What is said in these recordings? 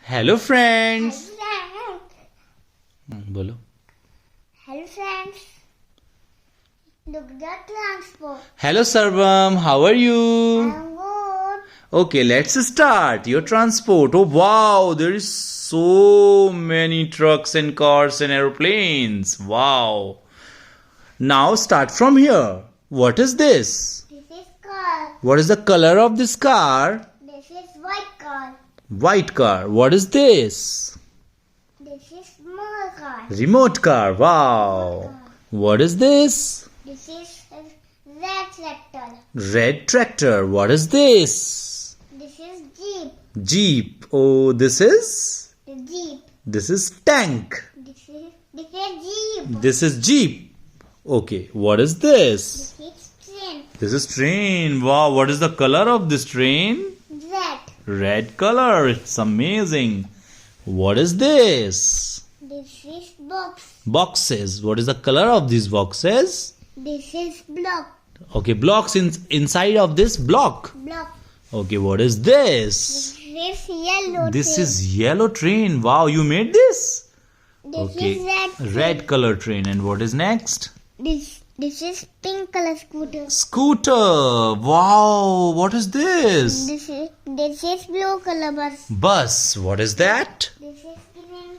Hello friends. बोलो. Hello friends. Look the transport. Hello Sarvam, how are you? I'm good. Okay, let's start your transport. Oh wow, there is so many trucks and cars and aeroplanes. Wow. Now start from here. What is this? This is car. What is the color of this car? This is white car. White car. What is this? This is small car. Remote car. Wow. What is this? This is red tractor. Red tractor. What is this? This is jeep. Jeep. Oh, this is? The jeep. This is tank. This is jeep. This is jeep. Okay, what is this? This is train. This is train. Wow, what is the color of this train? Red. Red color. It's amazing. What is this? This is box. Boxes. What is the color of these boxes? This is block. Okay, blocks inside of this block. Block. Okay, what is this? This is yellow. This train. is yellow train. Wow, you made this? This is red. Red color train. And what is next? This is pink color scooter. Scooter. Wow, what is this? This is blue color bus. Bus. What is that? This is green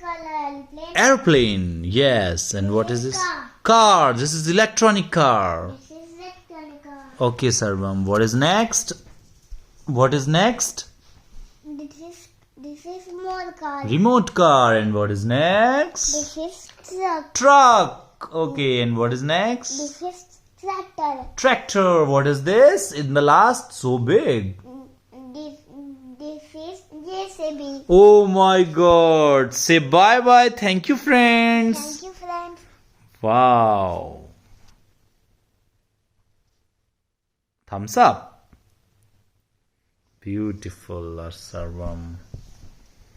color airplane. Airplane. Yes. And what is this? Car. Car. This is electronic car. This is red color car. Okay, Sarvam. What is next? What is next? This is small car. Remote car. And what is next? This is truck. Truck. Okay. And what is next? This is tractor. Tractor. What is this? In the last, so big. This is JCB. Oh my God. Say bye bye. Thank you, friends. Thank you, friends. Wow. Thumbs up. Beautiful, Sarvam.